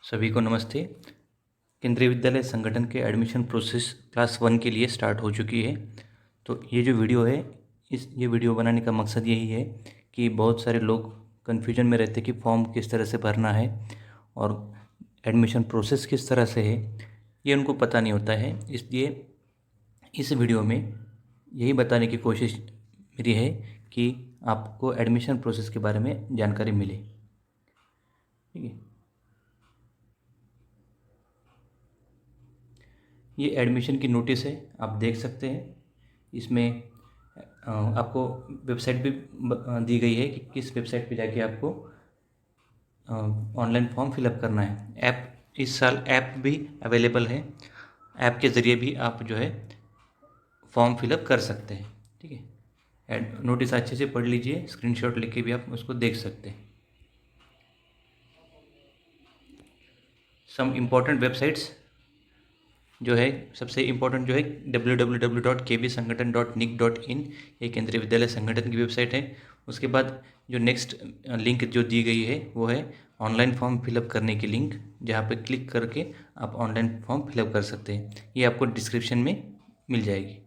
सभी को नमस्ते। केंद्रीय विद्यालय संगठन के एडमिशन प्रोसेस क्लास 1 के लिए स्टार्ट हो चुकी है। तो ये जो वीडियो है ये वीडियो बनाने का मकसद यही है कि बहुत सारे लोग कन्फ्यूजन में रहते हैं कि फॉर्म किस तरह से भरना है और एडमिशन प्रोसेस किस तरह से है, ये उनको पता नहीं होता है। इसलिए इस वीडियो में यही बताने की कोशिश मेरी है कि आपको एडमिशन प्रोसेस के बारे में जानकारी मिले। ठीक है, ये एडमिशन की नोटिस है, आप देख सकते हैं। इसमें आपको वेबसाइट भी दी गई है कि किस वेबसाइट पे जाके आपको ऑनलाइन फॉर्म फिलअप करना है। इस साल ऐप भी अवेलेबल है, ऐप के ज़रिए भी आप जो है फॉर्म फिलअप कर सकते हैं। ठीक है, नोटिस अच्छे से पढ़ लीजिए, स्क्रीनशॉट लेके भी आप उसको देख सकते हैं। सम इम्पोर्टेंट वेबसाइट्स जो है, सबसे इम्पोर्टेंट जो है www.kvsangathan.nic.in, ये केंद्रीय विद्यालय संगठन की वेबसाइट है। उसके बाद जो नेक्स्ट लिंक जो दी गई है वो है ऑनलाइन फॉर्म फिलअप करने की लिंक, जहाँ पे क्लिक करके आप ऑनलाइन फॉर्म फिलअप कर सकते हैं। ये आपको डिस्क्रिप्शन में मिल जाएगी।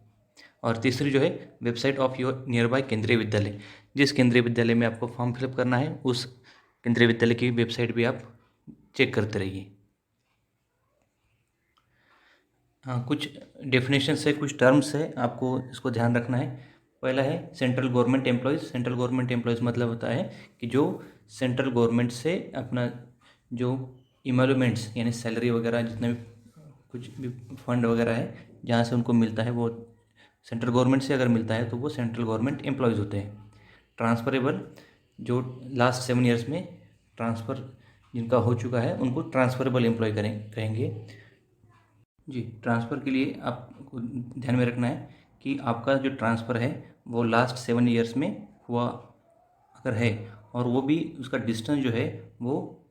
और तीसरी जो है website of your near by केंद्रीय विद्यालय, जिस केंद्रीय विद्यालय में आपको फॉर्म फिलअप करना है उस केंद्रीय विद्यालय की वेबसाइट भी आप चेक करते रहिए। हाँ, कुछ डेफिनेशंस है, कुछ टर्म्स है, आपको इसको ध्यान रखना है। पहला है central government employees. Central government employees मतलब होता है कि जो सेंट्रल गवर्नमेंट से अपना जो इमोलूमेंट्स यानी सैलरी वगैरह जितने भी कुछ भी फंड वगैरह है जहाँ से उनको मिलता है, वो सेंट्रल गवर्नमेंट से अगर मिलता है तो वो सेंट्रल गवर्नमेंट एम्प्लॉयज़ होते हैं। ट्रांसफरेबल, जो लास्ट 7 ईयर्स में ट्रांसफ़र जिनका हो चुका है उनको ट्रांसफरेबल एम्प्लॉय कहेंगे। जी, ट्रांसफ़र के लिए आपको ध्यान में रखना है कि आपका जो ट्रांसफ़र है वो लास्ट 7 ईयर्स में हुआ अगर है, और वो भी उसका डिस्टेंस जो है वो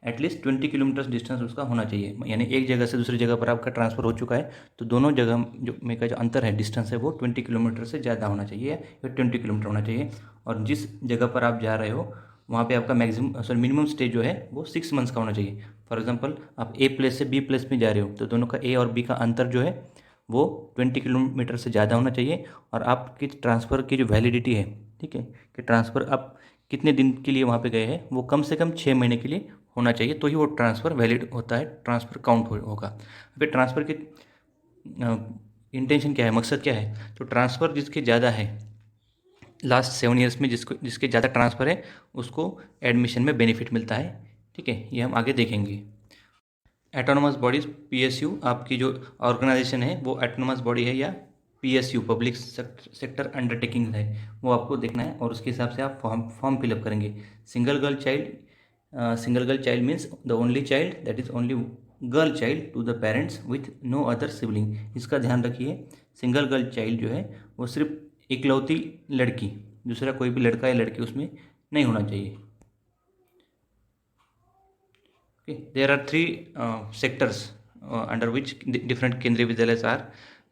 एटलीस्ट 20 किलोमीटर्स डिस्टेंस उसका होना चाहिए। यानी एक जगह से दूसरी जगह पर आपका ट्रांसफ़र हो चुका है तो दोनों जगह जो में का जो अंतर है, डिस्टेंस है, वो 20 किलोमीटर से ज़्यादा होना चाहिए या 20 किलोमीटर होना चाहिए। और जिस जगह पर आप जा रहे हो वहाँ पे आपका मिनिमम स्टे जो है वो 6 मंथ्स का होना चाहिए। फॉर एग्जांपल आप ए प्लेस से बी प्लेस में जा रहे हो तो दोनों का ए और बी का अंतर जो है वो 20 किलोमीटर से ज़्यादा होना चाहिए। और आपकी ट्रांसफ़र की जो वैलिडिटी है, ठीक है, कि ट्रांसफ़र आप कितने दिन के लिए वहाँ पे गए हैं, वो कम से कम 6 महीने के लिए होना चाहिए, तो ही वो ट्रांसफ़र वैलिड होता है, ट्रांसफ़र काउंट होगा। अभी ट्रांसफ़र की इंटेंशन क्या है, मकसद क्या है? तो ट्रांसफ़र जिसके ज़्यादा है लास्ट 7 ईयर्स में, जिसके ज़्यादा ट्रांसफ़र है उसको एडमिशन में बेनिफिट मिलता है। ठीक है, ये हम आगे देखेंगे। एटोनोमस बॉडीज़, पीएसयू, आपकी जो ऑर्गेनाइजेशन है वो एटोनोमस बॉडी है या पीएसयू पब्लिक सेक्टर अंडरटेकिंग है, वो आपको देखना है और उसके हिसाब से आप फॉर्म फिलअप करेंगे। Single girl child means the only child, that is only girl child to the parents with no other sibling. इसका ध्यान रखिए, सिंगल गर्ल चाइल्ड जो है वो सिर्फ इकलौती लड़की, दूसरा कोई भी लड़का या लड़की उसमें नहीं होना चाहिए। There are three sectors under which different Kendriya Vidyalaya are.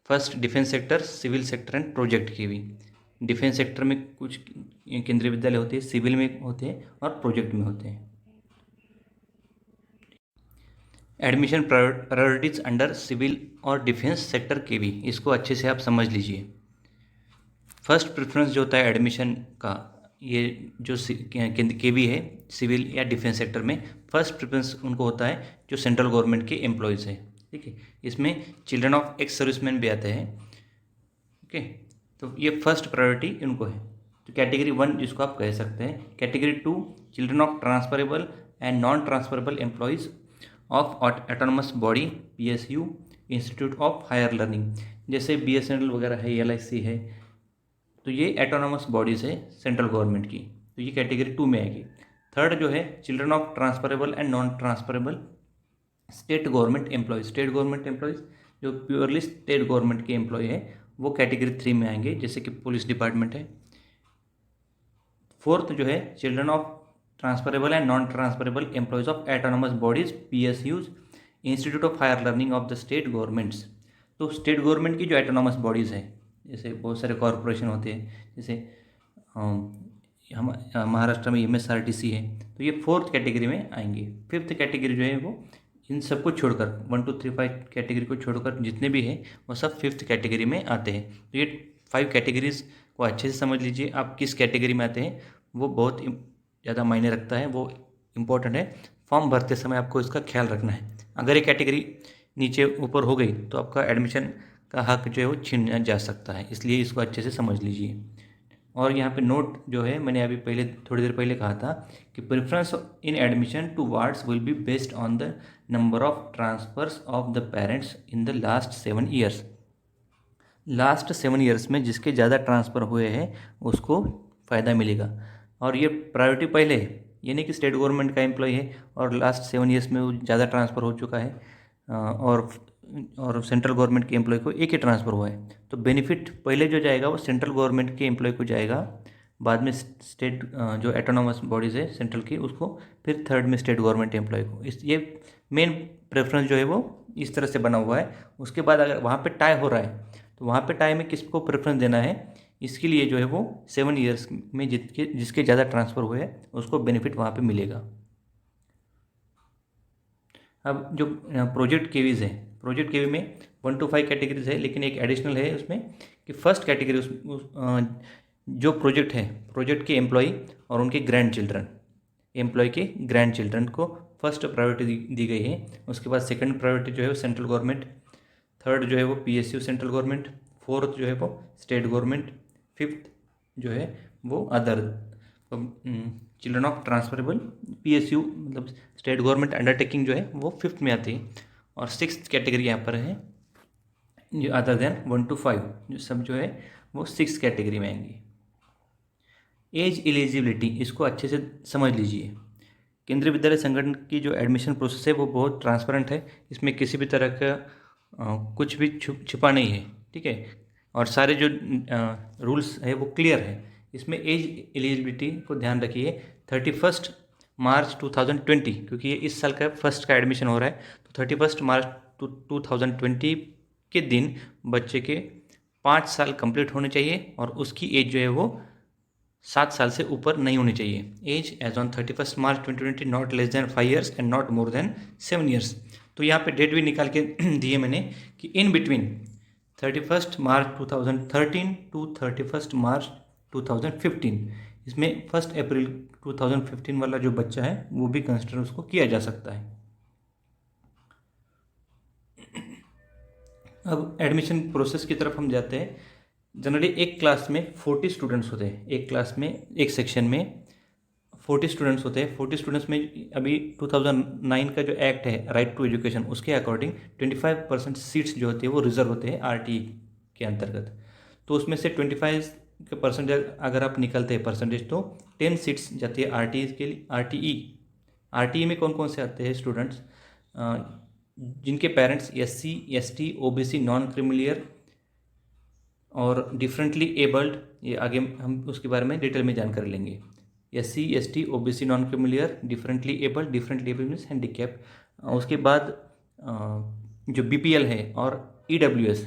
First defence sector, civil sector and project की भी। डिफेंस सेक्टर में कुछ केंद्रीय विद्यालय होते हैं, सिविल में होते हैं और प्रोजेक्ट में होते हैं। एडमिशन प्रायोरिटीज अंडर सिविल और डिफेंस सेक्टर के भी, इसको अच्छे से आप समझ लीजिए। फर्स्ट प्रेफरेंस जो होता है एडमिशन का, ये जो के भी है सिविल या डिफेंस सेक्टर में, फर्स्ट प्रेफरेंस उनको होता है जो सेंट्रल गवर्नमेंट के एम्प्लॉयज़ है। ठीक है, इसमें चिल्ड्रन ऑफ एक्स सर्विसमैन भी आते हैं। ओके, तो ये फर्स्ट प्रायोरिटी उनको है। तो कैटेगरी 1 जिसको आप कह सकते हैं। Category 2, children of transferable and non transferable employees of autonomous body, PSU, institute of higher learning, जैसे बीएसएनएल वगैरह है, एलआईसी है, तो ये एटोनॉमस बॉडीज़ है सेंट्रल गवर्नमेंट की, तो ये कैटेगरी 2 में आएगी। थर्ड जो है children of transferable and non transferable state government employees. State government employees जो प्योरली स्टेट गवर्नमेंट के एम्प्लॉय है वो कैटेगरी 3 में आएंगे, जैसे कि पुलिस डिपार्टमेंट है। फोर्थ जो है children of transferable and non transferable employees of autonomous bodies, PSUs, institute of higher learning of the state governments. तो स्टेट गवर्नमेंट की जो एटोनॉमस बॉडीज़ है, जैसे बहुत सारे कॉरपोरेशन होते हैं, जैसे हम महाराष्ट्र में MSRTC है, तो ये 4th कैटेगरी में आएंगे। 5th कैटेगरी जो है वो इन सबको छोड़कर 1 2 3 5 कैटेगरी को छोड़कर जितने भी हैं वो सब 5th कैटेगरी में आते हैं। तो ये 5 कैटेगरीज को अच्छे से समझ लीजिए, आप किस कैटेगरी में आते हैं वो बहुत ज़्यादा मायने रखता है, वो इम्पोर्टेंट है। फॉर्म भरते समय आपको इसका ख्याल रखना है। अगर ये कैटेगरी नीचे ऊपर हो गई तो आपका एडमिशन का हक जो है वो छीन जा सकता है, इसलिए इसको अच्छे से समझ लीजिए। और यहाँ पे नोट जो है मैंने अभी पहले थोड़ी देर पहले कहा था कि preference in admission towards will be based on the number of transfers of the parents in the last 7 years. Last 7 years में जिसके ज़्यादा ट्रांसफ़र हुए हैं उसको फ़ायदा मिलेगा। और ये प्रायोरिटी पहले है, ये नहीं कि स्टेट गवर्नमेंट का एम्प्लॉय है और लास्ट 7 ईयर्स में वो ज़्यादा ट्रांसफ़र हो चुका है और सेंट्रल गवर्नमेंट के एम्प्लॉय को एक ही ट्रांसफ़र हुआ है, तो बेनिफिट पहले जो जाएगा वो सेंट्रल गवर्नमेंट के एम्प्लॉय को जाएगा, बाद में स्टेट जो एटोनॉमस बॉडीज़ है सेंट्रल की उसको, फिर थर्ड में स्टेट गवर्नमेंट एम्प्लॉय को। ये मेन प्रेफरेंस जो है वो इस तरह से बना हुआ है। उसके बाद अगर वहाँ पे टाई हो रहा है तो वहाँ पे टाई में किसको प्रेफरेंस देना है, इसके लिए जो है वो 7 ईयर्स में जिसके ज़्यादा ट्रांसफ़र हुए हैं उसको बेनिफिट वहाँ पे मिलेगा। अब जो प्रोजेक्ट केवीज़ है, प्रोजेक्ट केवी में 1 to 5 कैटेगरीज है, लेकिन एक एडिशनल है उसमें कि फर्स्ट कैटेगरी जो प्रोजेक्ट है, प्रोजेक्ट के एम्प्लॉय और उनके ग्रैंड चिल्ड्रन, एम्प्लॉय के ग्रैंड चिल्ड्रन को फर्स्ट प्रायोरिटी दी गई है। उसके बाद सेकंड प्रायोरिटी जो है वो सेंट्रल गवर्नमेंट, थर्ड जो है वो PSU सेंट्रल गवर्नमेंट, फोर्थ जो है वो स्टेट गवर्नमेंट, फिफ्थ जो है वो other children of transferable PSU मतलब स्टेट गवर्नमेंट अंडरटेकिंग जो है वो 5th में आती है। और 6th कैटेगरी यहाँ पर है जो अदर देन 1 to 5 जो सब जो है वो 6th कैटेगरी में आएंगे। एज एलिजिबिलिटी, इसको अच्छे से समझ लीजिए। केंद्रीय विद्यालय संगठन की जो एडमिशन प्रोसेस है वो बहुत ट्रांसपेरेंट है, इसमें किसी भी तरह का कुछ भी छुपा नहीं है, ठीक है। और सारे जो रूल्स है वो क्लियर है। इसमें एज एलिजिबिलिटी को ध्यान रखिए 31 मार्च 2020, क्योंकि ये इस साल का फर्स्ट का एडमिशन हो रहा है, तो 31 मार्च 2020 के दिन बच्चे के 5 साल कंप्लीट होने चाहिए और उसकी एज जो है वो 7 साल से ऊपर नहीं होनी चाहिए। Age age on 31 March 2020 not less than 5 years and not more than 7 years. तो यहाँ पे डेट भी निकाल के दिए मैंने कि इन बिटवीन 31 मार्च 2013 टू 31 मार्च 2015, इसमें 1 अप्रैल 2015 वाला जो बच्चा है वो भी कंसिडर उसको किया जा सकता है। अब एडमिशन प्रोसेस की तरफ हम जाते हैं। जनरली एक क्लास में 40 स्टूडेंट्स होते हैं, एक क्लास में एक सेक्शन में 40 स्टूडेंट्स होते हैं। 40 स्टूडेंट्स में अभी 2009 का जो एक्ट है राइट टू एजुकेशन, उसके अकॉर्डिंग 25% सीट्स जो होती है वो रिजर्व होते हैं RTE के अंतर्गत। तो उसमें से 25 के परसेंटेज अगर आप निकलते हैं परसेंटेज तो 10 सीट्स जाती है RTE के लिए। RTE में कौन कौन से आते हैं स्टूडेंट्स, जिनके parents SC ST OBC non creamy layer और डिफरेंटली एबल्ड, ये आगे हम उसके बारे में डिटेल में जानकारी लेंगे। SC ST OBC non creamy layer, differently abled means handicap. उसके बाद जो BPL है और EWS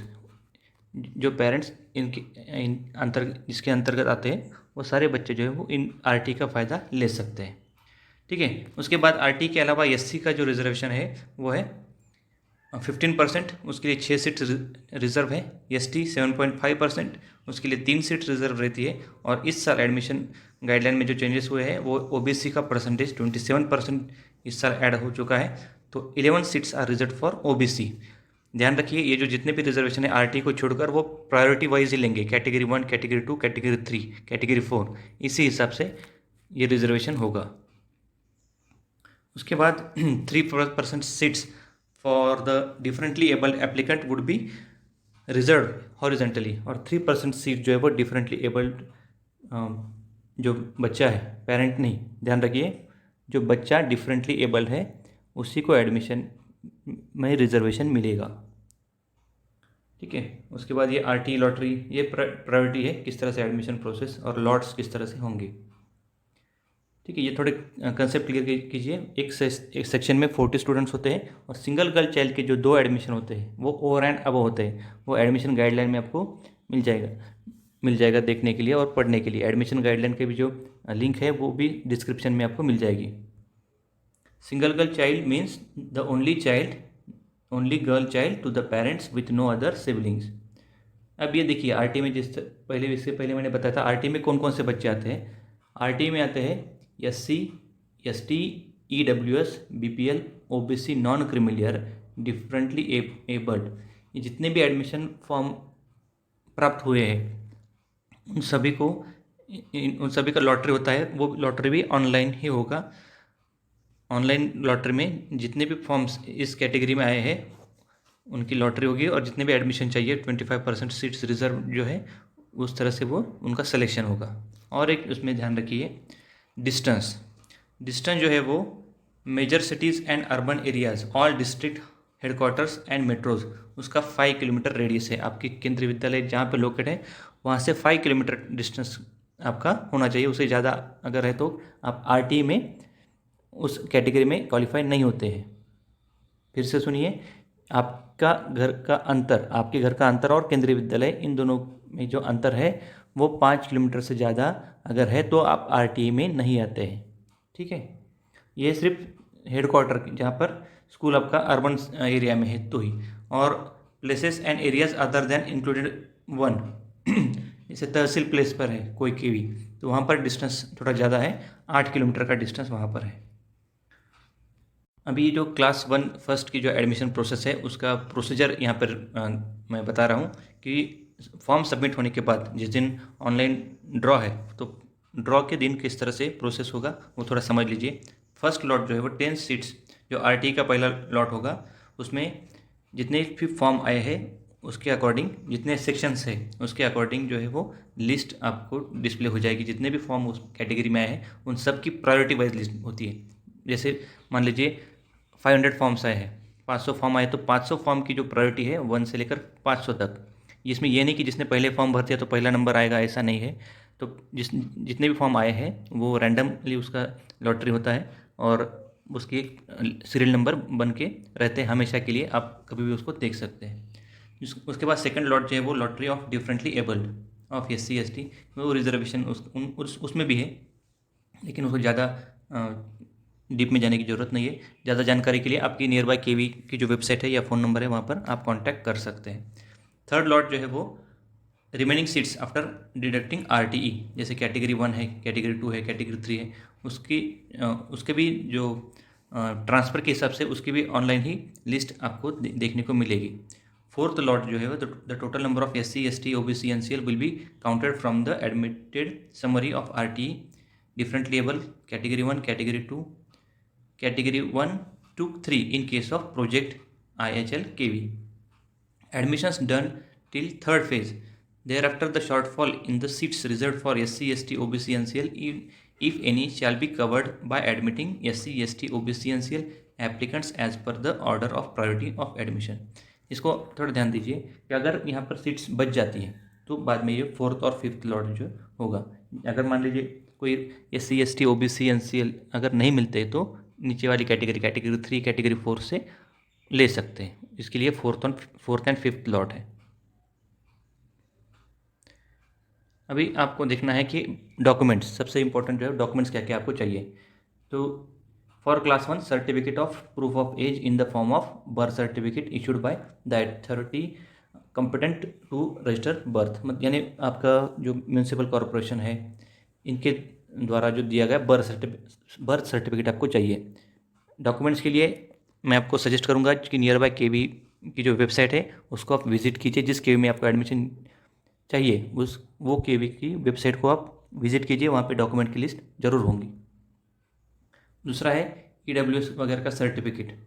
जो पेरेंट्स इसके अंतर्गत आते हैं वो सारे बच्चे जो है वो इन RTE का फ़ायदा ले सकते हैं, ठीक है। उसके बाद RTE के अलावा SC का जो रिजर्वेशन है वो है 15%, उसके लिए 6 सीट रिजर्व है। ST 7.5%, उसके लिए 3 सीट रिजर्व रहती है। और इस साल एडमिशन गाइडलाइन में जो चेंजेस हुए हैं वो OBC का परसेंटेज 27% इस साल ऐड हो चुका है, तो 11 seats are reserve for OBC। ध्यान रखिए ये जो जितने भी रिजर्वेशन है RTE को छोड़कर वो प्रायोरिटी वाइज ही लेंगे, कैटेगरी 1, कैटेगरी 2, कैटेगरी 3, कैटेगरी 4, इसी हिसाब से ये रिजर्वेशन होगा। उसके बाद 3% seats for the differently abled applicant would be reserve horizontally, और 3% सीट जो है वो डिफरेंटली एबल्ड जो बच्चा है, पेरेंट नहीं, ध्यान रखिए जो बच्चा डिफरेंटली एबल्ड है उसी को एडमिशन में रिजर्वेशन मिलेगा, ठीक है। उसके बाद ये RTE लॉटरी, ये प्रायोरिटी है किस तरह से एडमिशन प्रोसेस और लॉट्स किस तरह से होंगे, ठीक है। ये थोड़े कंसेप्ट क्लियर कीजिए। एक सेक्शन में 40 स्टूडेंट्स होते हैं और सिंगल गर्ल चाइल्ड के जो 2 एडमिशन होते हैं वो ओवर एंड अब होते हैं, वो एडमिशन गाइडलाइन में आपको मिल जाएगा। मिल जाएगा देखने के लिए और पढ़ने के लिए। एडमिशन गाइडलाइन के भी जो लिंक है वो भी डिस्क्रिप्शन में आपको मिल जाएगी। Single girl child means the only girl child to the parents with no other siblings. अब ये देखिए आरटी में इससे पहले मैंने बताया था आरटी में कौन कौन से बच्चे आते हैं। आरटी में आते हैं SC, ST, EWS, BPL, OBC, non creamy layer, differently abled. ये जितने भी एडमिशन फॉर्म प्राप्त हुए हैं उन सभी का लॉटरी होता है। वो लॉटरी भी ऑनलाइन ही होगा। ऑनलाइन लॉटरी में जितने भी फॉर्म्स इस कैटेगरी में आए हैं उनकी लॉटरी होगी और जितने भी एडमिशन चाहिए 25% सीट्स रिजर्व जो है उस तरह से वो उनका सिलेक्शन होगा। और एक उसमें ध्यान रखिए डिस्टेंस जो है वो major cities and urban areas, all district headquarters and metros, उसका 5 किलोमीटर रेडियस है। आपकी केंद्रीय विद्यालय जहाँ पे लोकेट है वहाँ से 5 किलोमीटर डिस्टेंस आपका होना चाहिए। उससे ज़्यादा अगर है तो आप RT में उस कैटेगरी में क्वालिफाई नहीं होते हैं। फिर से सुनिए, आपके घर का अंतर और केंद्रीय विद्यालय इन दोनों में जो अंतर है वो 5 किलोमीटर से ज़्यादा अगर है तो आप RT में नहीं आते हैं। ठीक है, ये सिर्फ हेडक्वार्टर जहाँ पर स्कूल आपका अर्बन एरिया में है तो ही। और places and areas other than included 1 जैसे तहसील प्लेस पर है कोई की भी तो वहाँ पर डिस्टेंस थोड़ा ज़्यादा है, 8 किलोमीटर का डिस्टेंस वहाँ पर है। अभी जो क्लास 1 फर्स्ट की जो एडमिशन प्रोसेस है उसका प्रोसीजर यहाँ पर मैं बता रहा हूँ कि फॉर्म सबमिट होने के बाद जिस दिन ऑनलाइन ड्रॉ है तो ड्रॉ के दिन किस तरह से प्रोसेस होगा वो थोड़ा समझ लीजिए। फर्स्ट लॉट जो है वो 10 सीट्स जो RT का पहला लॉट होगा उसमें जितने भी फॉर्म आए हैं उसके अकॉर्डिंग, जितने सेक्शंस है उसके अकॉर्डिंग जो है वो लिस्ट आपको डिस्प्ले हो जाएगी। जितने भी फॉर्म उस कैटेगरी में आए हैं उन सब की प्रायोरिटी वाइज लिस्ट होती है। जैसे मान लीजिए 500 फॉर्म्स आए हैं, 500 फॉर्म आए तो 500 फॉर्म की जो प्रायोरिटी है 1 से लेकर 500 तक। इसमें यह नहीं कि जिसने पहले फॉर्म भर दिया तो पहला नंबर आएगा, ऐसा नहीं है। तो जितने भी फॉर्म आए हैं वो रैंडमली उसका लॉटरी होता है और उसकी एक सीरियल नंबर बन के रहते हैं हमेशा के लिए, आप कभी भी उसको देख सकते हैं। उसके बाद सेकंड लॉट जो है वो lottery of differently abled of SC ST, वो रिजर्वेशन उसमें भी है लेकिन उसको ज़्यादा डीप में जाने की ज़रूरत नहीं है। ज़्यादा जानकारी के लिए आपकी नियर बाय KV की जो वेबसाइट है या फ़ोन नंबर है वहाँ पर आप कांटेक्ट कर सकते हैं। थर्ड लॉट जो है वो remaining seats after deducting RTE, जैसे कैटेगरी 1 है, कैटेगरी 2 है, कैटेगरी 3 है, उसके भी जो ट्रांसफ़र के हिसाब से उसकी भी ऑनलाइन ही लिस्ट आपको देखने को मिलेगी। फोर्थ लॉट जो है वो the total number of SC ST OBC NCL will be counted from the admitted summary of RTE differently able category 1, category 2, category 1 to 3 in case of project IHL KV. Admissions done till third phase. Thereafter the shortfall in the seats reserved for SC ST OBC NCL if any shall be covered by admitting SC ST OBC NCL applicants as per the order of priority of admission. इसको थोड़ा ध्यान दीजिए कि अगर यहाँ पर seats बच जाती हैं तो बाद में ये फोर्थ और फिफ्थ लॉट जो होगा। अगर मान लीजिए कोई SC ST OBC NCL अगर नहीं मिलते तो नीचे वाली कैटेगरी 3, कैटेगरी 4 से ले सकते हैं। इसके लिए फोर्थ एंड फिफ्थ लॉट है। अभी आपको देखना है कि डॉक्यूमेंट्स, सबसे इंपॉर्टेंट जो है डॉक्यूमेंट्स क्या क्या आपको चाहिए। तो for class 1 certificate of proof of age in the form of birth certificate issued by the authority competent to register birth, यानी आपका जो म्यूनसिपल कॉरपोरेशन है इनके द्वारा जो दिया गया बर्थ सर्टिफिकेट आपको चाहिए। डॉक्यूमेंट्स के लिए मैं आपको सजेस्ट करूंगा कि नियर बाय KV की जो वेबसाइट है उसको आप विजिट कीजिए। जिस KV में आपको एडमिशन चाहिए वो KV की वेबसाइट को आप विजिट कीजिए, वहाँ पे डॉक्यूमेंट की लिस्ट ज़रूर होंगी। दूसरा है EWS वगैरह का सर्टिफिकेट,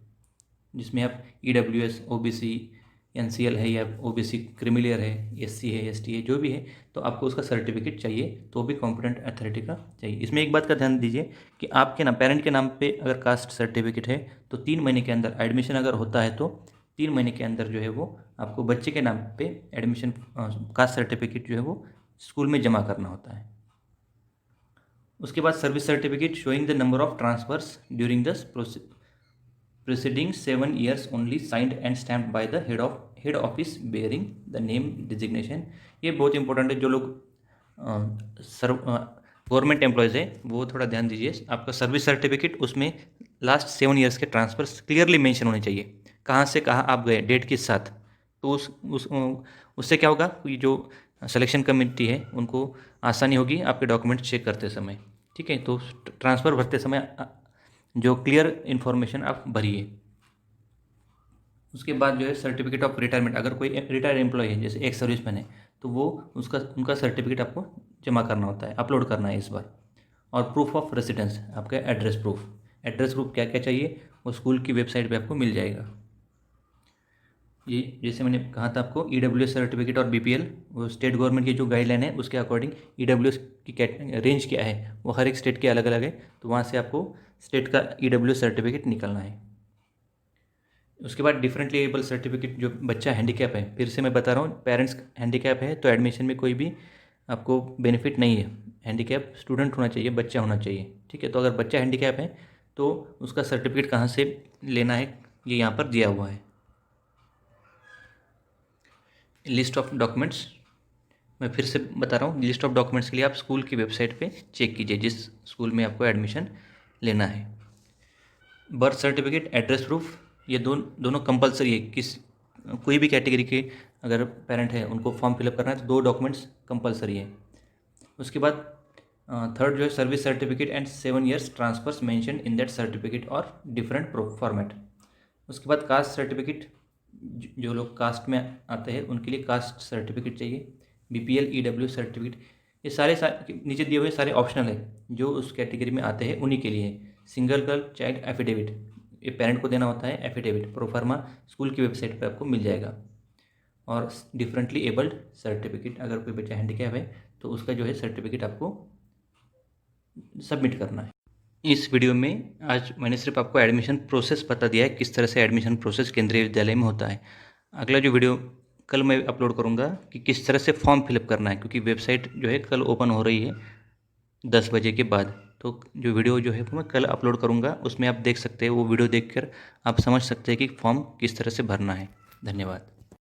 जिसमें आप EWS OBC NCL है या OBC क्रिमिलियर है, SC है, ST है, जो भी है तो आपको उसका सर्टिफिकेट चाहिए, तो भी कॉम्पिटेंट अथॉरिटी का चाहिए। इसमें एक बात का ध्यान दीजिए कि आपके नाम, पेरेंट के नाम पे अगर कास्ट सर्टिफिकेट है तो 3 महीने के अंदर एडमिशन अगर होता है तो 3 महीने के अंदर जो है वो आपको बच्चे के नाम पे एडमिशन कास्ट सर्टिफिकेट जो है वो स्कूल में जमा करना होता है। उसके बाद service certificate showing the number of transfers during the preceding 7 years only signed and stamped by the head office bearing the name designation। ये बहुत इंपॉर्टेंट है। जो लोग गवर्नमेंट एम्प्लॉयज़ है वो थोड़ा ध्यान दीजिए। आपका सर्विस सर्टिफिकेट उसमें लास्ट 7 ईयर्स के ट्रांसफर क्लियरली मेंशन होने चाहिए, कहाँ से कहाँ आप गए, डेट के साथ। तो उससे क्या होगा कि जो सिलेक्शन कमेटी है उनको आसानी होगी आपके डॉक्यूमेंट चेक करते समय। ठीक है, तो ट्रांसफ़र भरते समय जो क्लियर इन्फॉर्मेशन आप भरिए। उसके बाद जो है सर्टिफिकेट ऑफ रिटायरमेंट, अगर कोई रिटायर्ड एम्प्लॉय है जैसे एक सर्विसमैन है तो वो उनका सर्टिफिकेट आपको जमा करना होता है, अपलोड करना है इस बार। और प्रूफ ऑफ रेसिडेंस, आपका एड्रेस प्रूफ क्या क्या चाहिए वो स्कूल की वेबसाइट पे आपको मिल जाएगा। ये जैसे मैंने कहा था आपको EWS सर्टिफिकेट और BPL, वो स्टेट गवर्नमेंट की जो गाइडलाइन है उसके अकॉर्डिंग EWS की रेंज क्या है वो हर एक स्टेट के अलग अलग है, तो वहाँ से आपको स्टेट का EWS सर्टिफिकेट निकालना है। उसके बाद डिफरेंटली एबल सर्टिफिकेट, जो बच्चा हैंडीकैप है, फिर से मैं बता रहा हूँ, पेरेंट्स हैंडीकैप है तो एडमिशन में कोई भी आपको बेनिफिट नहीं है। हैंडीकैप स्टूडेंट होना चाहिए, बच्चा होना चाहिए। ठीक है, तो अगर बच्चा हैंडीकैप है तो उसका सर्टिफिकेट कहाँ से लेना है ये यहाँ पर दिया हुआ है। लिस्ट ऑफ डॉक्यूमेंट्स, मैं फिर से बता रहा हूँ, लिस्ट ऑफ डॉक्यूमेंट्स के लिए आप स्कूल की वेबसाइट पे चेक कीजिए जिस स्कूल में आपको एडमिशन लेना है। बर्थ सर्टिफिकेट, एड्रेस प्रूफ, ये दोनों कंपलसरी है। कोई भी कैटेगरी के अगर पेरेंट है उनको फॉर्म फिलअप करना है तो 2 डॉक्यूमेंट्स कंपलसरी है। उसके बाद थर्ड जो है service certificate and 7 years transfers mention in that certificate और डिफरेंट फॉर्मेट। उसके बाद कास्ट सर्टिफिकेट, जो लोग कास्ट में आते हैं उनके लिए कास्ट सर्टिफिकेट चाहिए। BPL EWS सर्टिफिकेट, ये सारे नीचे दिए हुए सारे ऑप्शनल है, जो उस कैटेगरी में आते हैं उन्हीं के लिए है। सिंगल गर्ल चाइल्ड एफिडेविट, ये पेरेंट को देना होता है एफिडेविट, प्रोफार्मा स्कूल की वेबसाइट पर आपको मिल जाएगा। और डिफरेंटली एबल्ड सर्टिफिकेट, अगर कोई बच्चा हैंडीकैप है तो उसका जो है सर्टिफिकेट आपको सबमिट करना है। इस वीडियो में आज मैंने सिर्फ आपको एडमिशन प्रोसेस बता दिया है, किस तरह से एडमिशन प्रोसेस केंद्रीय विद्यालय में होता है। अगला जो वीडियो कल मैं अपलोड करूंगा कि किस तरह से फॉर्म फिलअप करना है, क्योंकि वेबसाइट जो है कल ओपन हो रही है 10 बजे के बाद। तो जो वीडियो जो है वो मैं कल अपलोड करूंगा, उसमें आप देख सकते हैं, वो वीडियो देखकर आप समझ सकते हैं कि फॉर्म किस तरह से भरना है। धन्यवाद।